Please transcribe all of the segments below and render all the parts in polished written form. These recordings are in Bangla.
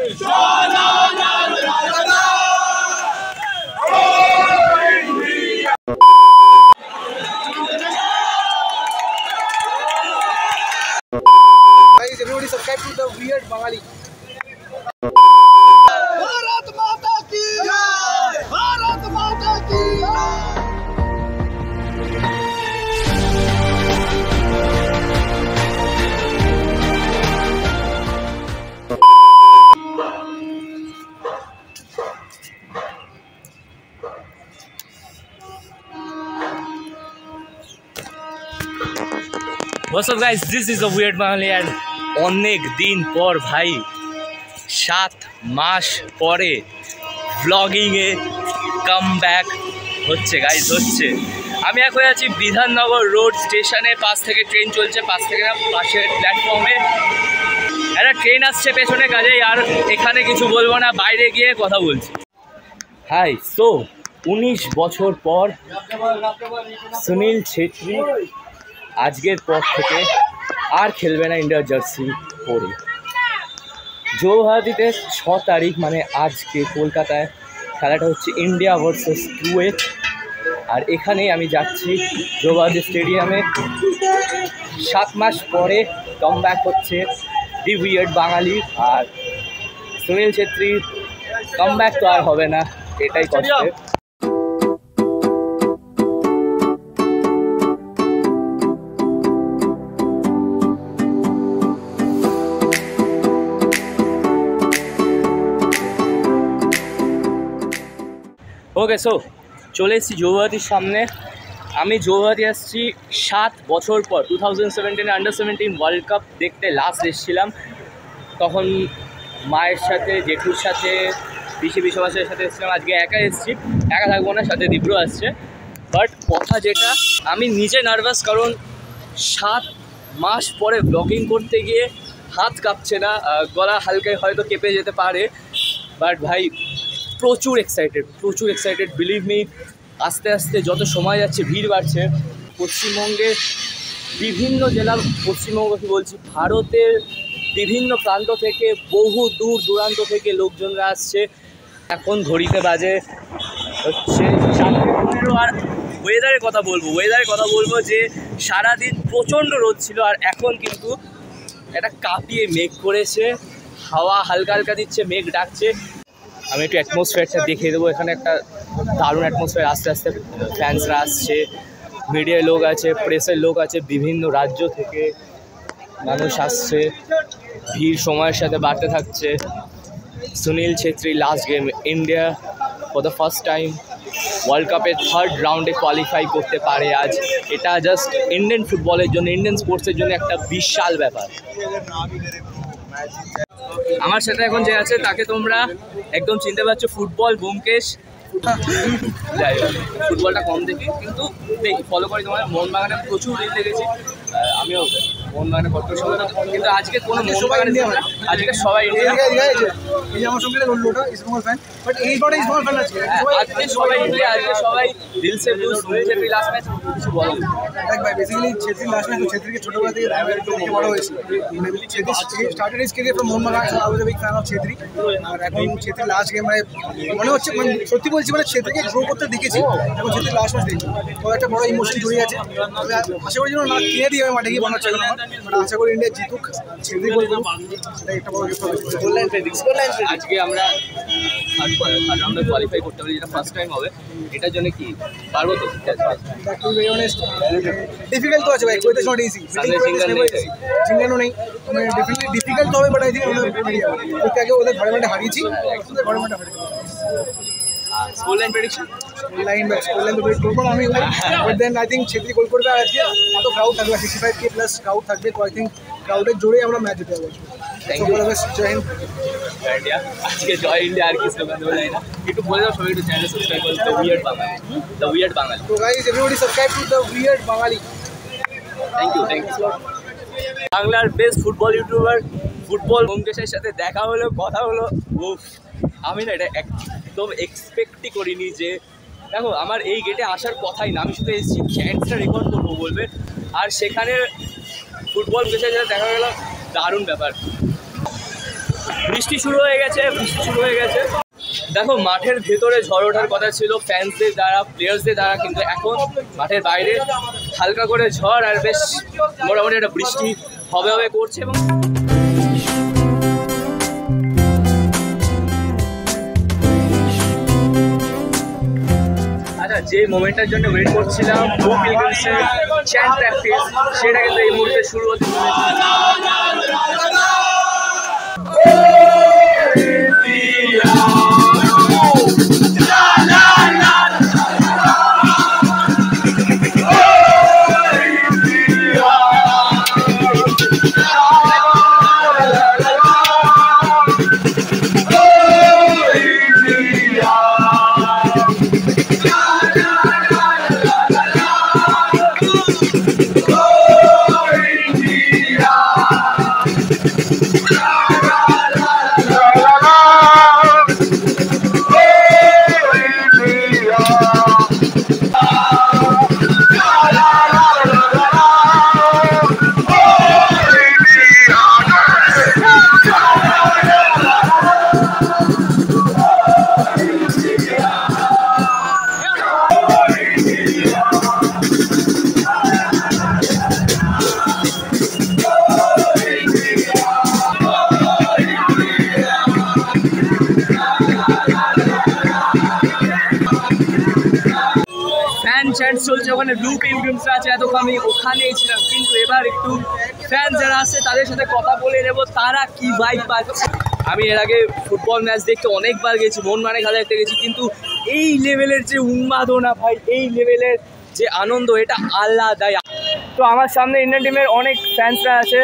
Guys, everybody subscribe to the Weird Bengali. Bharat Mata ki jai! Bharat Mata ki jai! What's up guys, this is the Weird Bengali and অনেক দিন পর ভাই 7 মাস পরে ব্লগিং এ কাম ব্যাক হচ্ছে গাইজ হচ্ছে। আমি এখন আছি বিধাননগর রোড স্টেশনে, পাশ থেকে ট্রেন চলছে, পাশ থেকে না পাশের প্ল্যাটফর্মে একটা ট্রেন আসছে পেছনে, কাজেই আর এখানে কিছু বলবো না, বাইরে গিয়ে কথা বলছি। হাই, সো 19 বছর পর সুনীল ছেত্রী আজকের পর থেকে আর খেলবে না ইন্ডিয়ার জার্সি পরে। যৌহাটিতে 6 তারিখ মানে আজকে কলকাতায় খেলাটা হচ্ছে ইন্ডিয়া ভার্সেস কুয়েত, আর এখানেই আমি যাচ্ছি যৌহাটি স্টেডিয়ামে। 7 মাস পরে কাম ব্যাক হচ্ছে দি উইয়ার্ড বাঙালি, আর সুনীল ছেত্রীর কাম ব্যাক তো আর হবে না, এটাই কষ্টের। ওকে, সো চলে এসেছি যৌহাটির সামনে। আমি যৌহাটি আসছি 7 বছর পর। 2017 আন্ডার-17 ওয়ার্ল্ড কাপ দেখতে লাস্ট এসেছিলাম, তখন মায়ের সাথে, জেঠুর সাথে, পিসি পিসোবাসের সাথে এসেছিলাম। আজকে একা এসেছি, একা থাকবো না, সাথে দীপ্র আসছে। বাট কথা যেটা, আমি নিজে নার্ভাস, কারণ 7 মাস পরে ব্লগিং করতে গিয়ে হাত কাঁপছে না, গলা হালকায় হয়তো কেঁপে যেতে পারে, বাট ভাই প্রচুর এক্সাইটেড বিলিভ মি। আস্তে আস্তে যত সময় যাচ্ছে ভিড় বাড়ছে। পশ্চিমবঙ্গের বিভিন্ন জেলা, পশ্চিমবঙ্গ কি বলছি, ভারতের বিভিন্ন প্রান্ত থেকে, বহু দূর দূরান্ত থেকে লোকজনরা আসছে। এখন ঘড়িতে বাজে হচ্ছে 7:15। আর ওয়েদারের কথা বলবো যে সারাদিন প্রচণ্ড রোদ ছিল, আর এখন কিন্তু একটা কাঁপিয়ে মেঘ করেছে, হাওয়া হালকা হালকা দিচ্ছে, মেঘ ডাকছে। আমি একটু অ্যাটমসফিয়ারটা দেখিয়ে দেবো। এখানে একটা দারুণ অ্যাটমসফিয়ার, আস্তে আস্তে ফ্যান্সরা আসছে, মিডিয়ার লোক আছে, প্রেসের লোক আছে, বিভিন্ন রাজ্য থেকে মানুষ আসছে, ভিড় সময়ের সাথে বাড়তে থাকছে। Sunil Chhetri last game, India for the first time world কাপের 3rd রাউন্ডে কোয়ালিফাই করতে পারে আজ। এটা জাস্ট ইন্ডিয়ান ফুটবলের জন্য, ইন্ডিয়ান স্পোর্টসের জন্য একটা বিশাল ব্যাপার। আমার সাথে এখন যে আছে তাকে তোমরা একদম চিনতে পারছো, ফুটবল ব্যোমকেশ। যাই হোক, ফুটবলটা কম দেখি, কিন্তু দেখি, ফলো করি। তোমার মোহনবাগানে প্রচুর রিল দেখেছি, আমিও মোহনবাগানে কত সময়, কিন্তু আজকে কোনো মোহনবাগানে দিয়ে না, আজকে সবাই ইন্ডিয়া। আমার সঙ্গে লোটা ইসমল ফ্যান, বাট এই বড় ইসমল ফ্যান আছে, আজকে সবাই ইন্ডিয়া, আজকে সবাই দিল সে blue. Sunil Chhetri last match কিছু বলো? দেখ ভাই, বেসিক্যালি ছেত্রী লাস্ট ম্যাচ, ছেত্রীকে ছোটবেলা থেকে বড় হয়েছে। Started his career from Mohun Bagan, so I was a big fan of Chhetri. আর এখন ছেত্রী লাস্ট গেম মনে হচ্ছে, মানে সত্যি বলছি, মানে ছেত্রীকে গ্রো করতে দেখেছি। এখন ছেত্রী লাস্ট ম্যাচ দেখি, তো একটা বড় ইমোশন জড়িয়ে আছে। আশা করি যেন না কিনে দিয়ে মাঠে গিয়ে মনে হচ্ছে, বাট আশা করি ইন্ডিয়া জিতুক, ছেত্রী গোল করুক, সেটাই একটা বড় গিফট হবে। আজকে আমরা 3rd রাউন্ডে কোয়ালিফাই করতে পারি, যেটা ফার্স্ট টাইম হবে। এটার জন্য কি পারবো তো? ডিফিকাল্ট তো আছে ভাই, কোয়েতে নট ইজি, সিঙ্গানো নেই, মানে ডেফিনেটলি ডিফিকাল্ট হবে, বাট আই থিঙ্ক ওকে আগে ওদের ঘরে মাঠে হারিয়েছি, ঘরে মাঠে হারিয়েছি। Score line prediction, score line তো প্রেডিক্ট করবো আমি, but then I think Chhetri goal করবে। আর আজকে এত ক্রাউড থাকবে, 65K প্লাস ক্রাউড থাকবে, তো আই থিঙ্ক ক্রাউডের জোরে আমরা ম্যাচ জিতে যাবো। জয় হিন্দ। আজকে জয় ইন্ডিয়া, আর কি স্লোগান দেবো জানি না, একটু বলে দাও সবাই, একটু চ্যানেল সাবস্ক্রাইব করো, দ্য উইয়ার্ড বাঙালি। তো guys, everybody subscribe to the weird Bangali. Thank you. বাংলার বেস্ট ফুটবল ইউটিউবার ফুটবল ব্যোমকেশের সাথে দেখা হলো, কথা হলো। আমি না এটা একদম এক্সপেক্টই করিনি যে, দেখো আমার এই গেটে আসার কথাই না, আমি শুধু এসেছি চ্যান্সটা রেকর্ড করবো বলবে, আর সেখানে ফুটবল ব্যোমকেশের সাথে দেখা গেল, দারুণ ব্যাপার। বৃষ্টি শুরু হয়ে গেছে। দেখো মাঠের ভেতরে ঝড় ওঠার কথা ছিল ফ্যান্সদের দ্বারা, প্লেয়ার্সদের দ্বারা, কিন্তু এখন মাঠের বাইরে হালকা করে ঝড় আর বেশ মোটামুটি একটা বৃষ্টি হবে করছে। এবং আচ্ছা, যে মোমেন্টটার জন্য ওয়েট করছিলাম গো পিলগ্রিমসের চ্যান্ট প্র্যাকটিস, সেটা কিন্তু এই মুহূর্তে শুরু হতে চ্যান্ট চলছে, ওখানে ব্লু পিলগ্রিমস আছে, এতক্ষণ আমি ওখানেই ছিলাম, কিন্তু এবার একটু ফ্যান যারা আসছে তাদের সাথে কথা বলে নেবো তারা কি ভাইব পাচ্ছে। আমি এর আগে ফুটবল ম্যাচ দেখতে অনেকবার গেছি, মোহনবাগান খেলা দেখতে গেছি, কিন্তু এই লেভেলের যে উন্মাদনা ভাই, এই লেভেলের যে আনন্দ, এটা আলাদাই। তো আমার সামনে ইন্ডিয়ান টিমের অনেক ফ্যান্সরা আছে,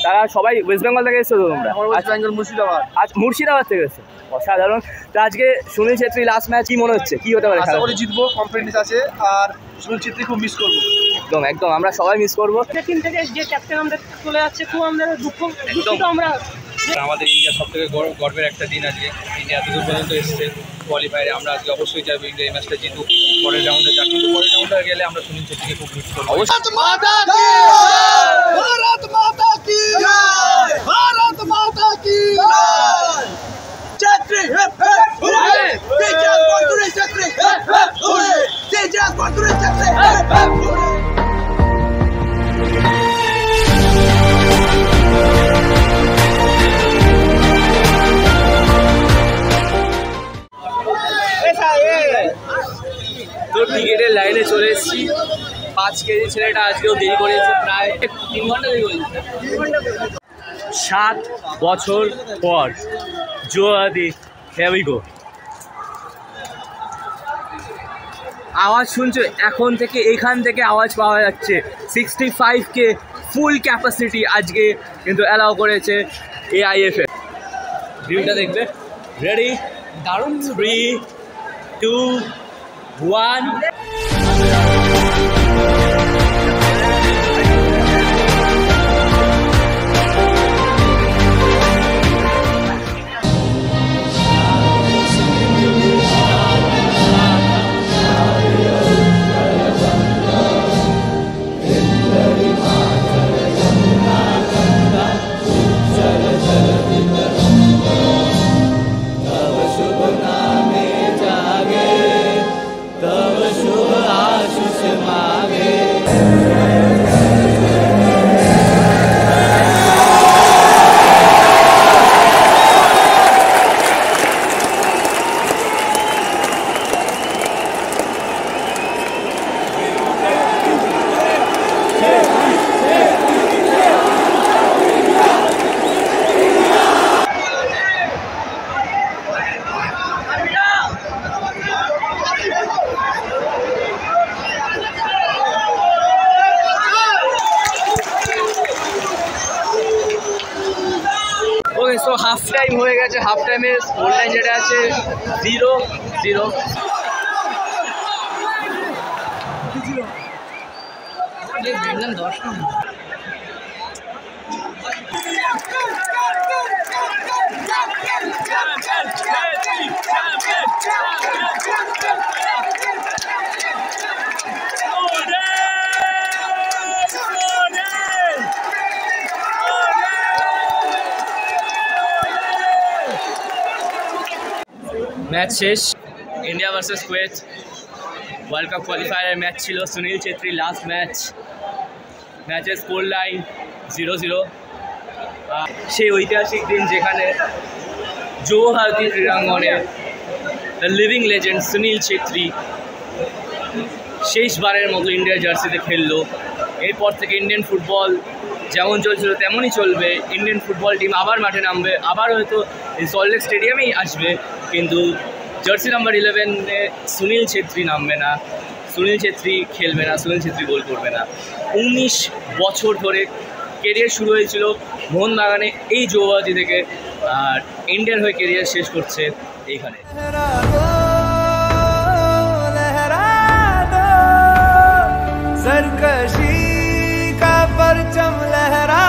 তারা সবাই ওয়েস্ট বেঙ্গল থেকে এসেছো। তোমরা ওয়েস্ট বেঙ্গল মুর্শিদাবাদ। আজ মুর্শিদাবাদ থেকে এসেছো, অসাধারণ। তো আজকে সুনীল ছেত্রী লাস্ট ম্যাচ, কি মনে হচ্ছে, কি হতে পারে? আশা করি জিতবো, কনফিডেন্স আছে, আর সুনীল ছেত্রী খুব মিস করবো। একদম আমরা সবাই মিস করবো। টিম থেকে যে ক্যাপ্টেন আমাদের চলে যাচ্ছে, খুব আমাদের দুঃখ। আমরা আমাদের ইন্ডিয়া সব থেকে গর্বের একটা দিন আজকে। ইন্ডিয়া এতদূর পর্যন্ত এসেছে কোয়ালিফায়ারে, আমরা আজকে অবশ্যই চাইবো ইন্ডিয়া এই ম্যাচটা জিতুক, পরের রাউন্ডে যাক, কিন্তু পরের রাউন্ডে গেলে আমরা সুনীল ছেত্রীকে খুব মিস করবো। তো টিকিটের লাইনে চলে এসেছি। 5 কেজি ছেলেটা আজকেও দেরি করেছে, প্রায় 3 ঘন্টা দেরি করেছে। 7 বছর পর জোয়াদি, here we go। আওয়াজ শুনছো, এখন থেকে এখান থেকে আওয়াজ পাওয়া যাচ্ছে। 65K ফুল ক্যাপাসিটি আজকে কিন্তু অ্যালাউ করেছে AIFF। ভিউটা দেখবে, রেডি, দারুণ। 3, 2, 1। ওকে, সো হাফ টাইম হয়ে গেছে। হাফ টাইমে স্কোর লাইন যেটা আছে 0-0। ম্যাচ শেষ, India versus Kuwait world cup কোয়ালিফায়ারের ম্যাচ ছিল। সুনীল ছেত্রী লাস্ট ম্যাচের স্কোর লাইন 0-0। সেই ঐতিহাসিক দিন যেখানে যুবভারতী ক্রীড়াঙ্গনে the living legend Sunil Chhetri শেষবারের মতো ইন্ডিয়ার জার্সিতে খেললো। এরপর থেকে ইন্ডিয়ান ফুটবল যেমন চলছিল তেমনই চলবে। ইন্ডিয়ান ফুটবল টিম আবার মাঠে নামবে, আবার হয়তো এই সল্টলেক স্টেডিয়ামেই আসবে, কিন্তু জার্সি নাম্বার 11-এ সুনীল ছেত্রী নামবে না, সুনীল ছেত্রী খেলবে না, সুনীল ছেত্রী গোল করবে না। 19 বছর ধরে কেরিয়ার শুরু হয়েছিল মোহনবাগানে এই যুবভারতী থেকে, আর ইন্ডিয়ার হয়ে কেরিয়ার শেষ করছে এইখানে। सरकशी का परचम लहरा